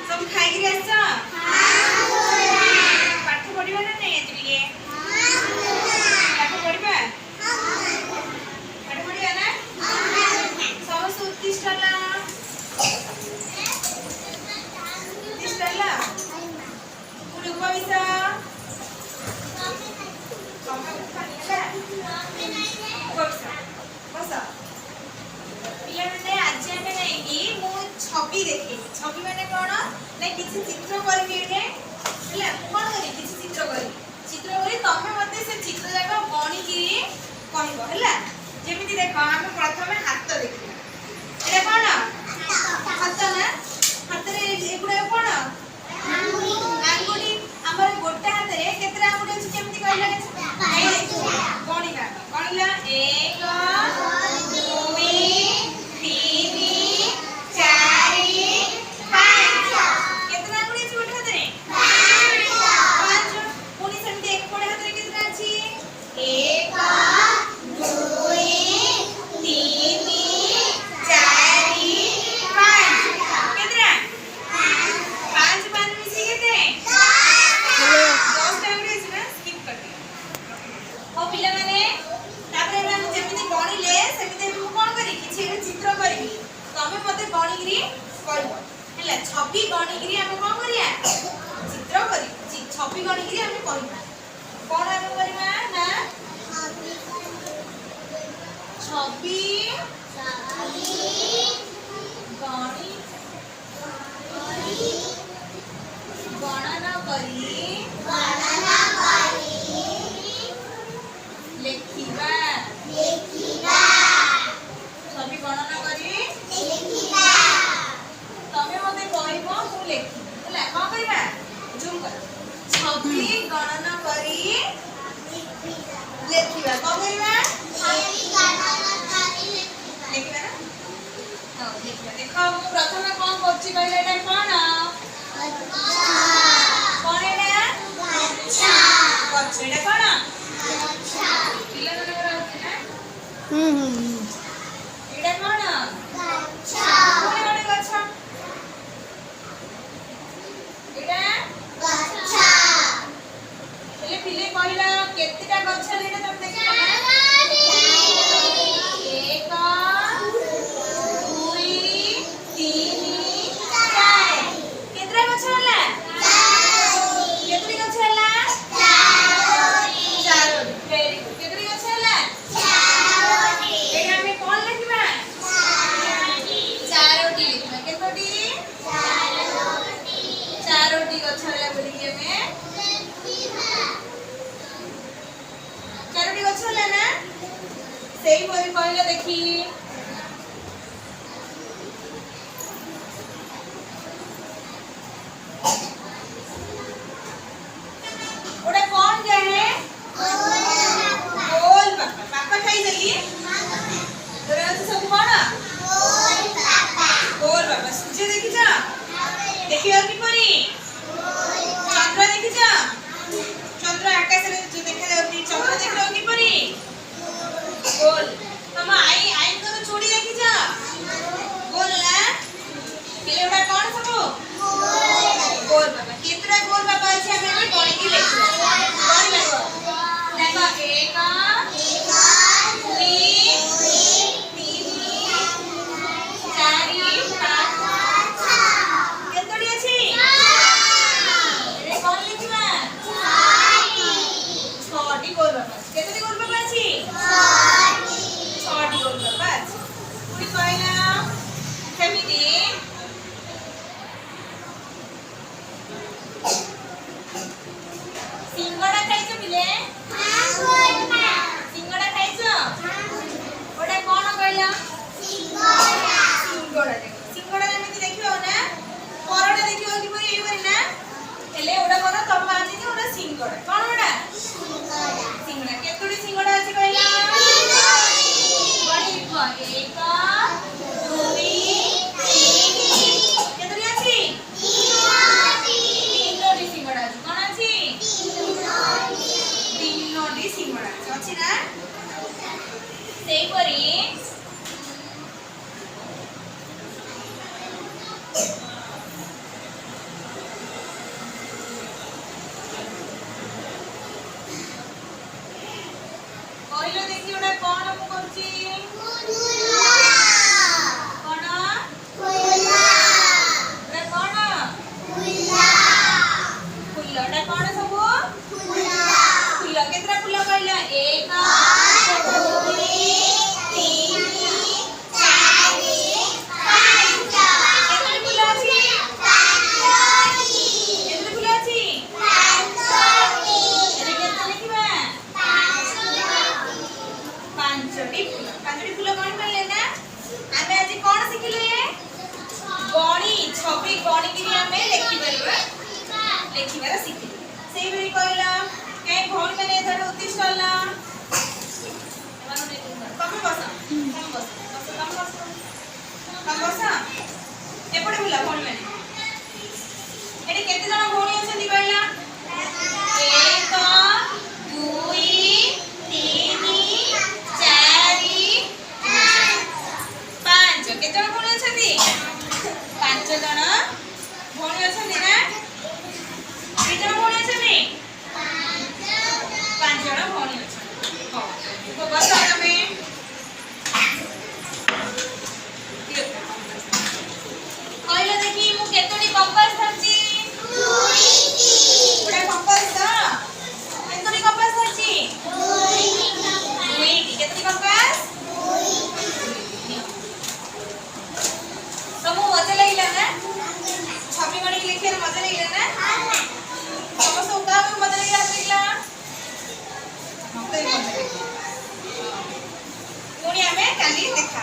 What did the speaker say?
सब खाई पाठ पढ़ा ना नहीं टे पाठ पढ़ा पाठ पढ़ा ना समस्त उत्तिष्ठला पुणी उपविशा छवि देखी छवि माने कौन ना किसी चित्र करी कौन करी किसी चित्र करी तमें मत से चित्र जाक गणिकी कहब है जमी देख आम प्रथम हाथ देखा ये कौन हाथ ना हाथ एगुड़ा कौन आंगुठी आम गोटे हाथ में केतटा आंगुठी अच्छी केमती कहला गणिका गणिला 1 छवि गणिकी आम कौन करिया चित्र करी छवि गणिकी आम कहवा कौन आम करवा ना छवि गणना करी लेखिबा छवि गणना करी तमे मते कहबो मु लेखि हला का करबा जूम कर छवि गणना करी लेखिबा का करबा छवि गणना करी लेखिबा ना हां लेखिबा देखो मु प्रथम कोन करछि कहले एटा कोन अच्छा कोन एटा अच्छा अच्छा एटा कोन अच्छा पिला मन कर होछि ना एटा कोन अच्छा कोन कोन अच्छा पिले कहला केतेटा गछ लेटा तब देखिला ना 1 2 3 4 केतेटा गछ होला 4 केतेटी गछ होला 4 वेरी गुड केतेटी गछ होला 4 एटा हमें कोन लिखबा 4टी लिखबा केतोटी 4टी गछ होला बोली के में चारोटी गछ होला ना सेही परि कहला देखी ओडा कौन जाए गोल पापा पापा खाई जल्दी तोरा আছে सब कोन गोल पापा सूर्य देखि जा देखियो कि परी चंद्र देखि जा चंद्र आकाश रे जो देखा जाउती चंद्र देख लो कि परी गोल तम आई को छोड़ी देखि जा गोल ना केलेडा कोन सब गोल बाबा केतरा गोल बाबा अछि हमें गणिकी लेखिबा गणि लागो देखो 1 2 3 4 5 केतडी अछि रे कोन लिखिबा 6टी गोल बाबा केतडी गोल बाबा अछि 6टी गोल बाबा अछि पुरी कहला केमिति सिंगड़ा खाइছো बिले सिंगड़ा खाइছো ओडा कोन कहला सिंगड़ा सिंगड़ा एमिति देखियो ना परडा देखियो कि परी एई परी ना हेले ओडा कोन तम आनी कि ओडा सिंगड़ा कोन ओडा सिंगड़ा केतडी सिंगड़ा अछि कहला बड़ी लिखो 1 2 3 केतडी अछि 3टी सिंगड़ा अछि कोन अछि 3टी सिंगड़ा अछि ना सेही परी ଆସିବାର ଶିଖିଲେ ସେଇଭଳି କହିଲା କାହିଁ ଭଉଣୀ ମାନେ ଏଥର ଉଦ୍ଦିଷ୍ଟ ହେଲା ତମେ ବସ ତମେ ବସ ବସ ତମେ ବସ ତମେ ବସ ଏପଟେ ବୁଲା ଭଉଣୀ ମାନେ ଏଠି କେତେ ଜଣ ଭଉଣୀ ଅଛନ୍ତି କହିଲା 1 2 3 4 5 କେତେ ଜଣ ଭଉଣୀ ଅଛନ୍ତି 5 ଜଣ ଭଉଣୀ ଅଛନ୍ତି ନା କେତେ ଜଣ ଭଉଣୀ ଅଛନ୍ତି 5 ଜଣ ଭଉଣୀ ଅଛନ୍ତି ହଉ ବସ ତମେ କହିଲ ଦେଖି ମୁଁ କେତୋଟି କମ୍ପାସ ଧରିଛି ଗୋଟେ କମ୍ପାସ ତ କେତୋଟି କମ୍ପାସ ଧରିଛି ଦୁଇଟି କେତୋଟି କମ୍ପାସ ତମକୁ ମଜା ଲାଗିଲା ନା ଛବି ଗଣିକି ଲେଖିବାର ମଜା ଲାଗିଲା ନା ସମସ୍ତଙ୍କୁ କାହାକୁ ମଜା ଲାଗିଲା ମତେ ବି ମଜା ଲାଗିଲା ପୁଣି ଆମେ କାଲି ଦେଖା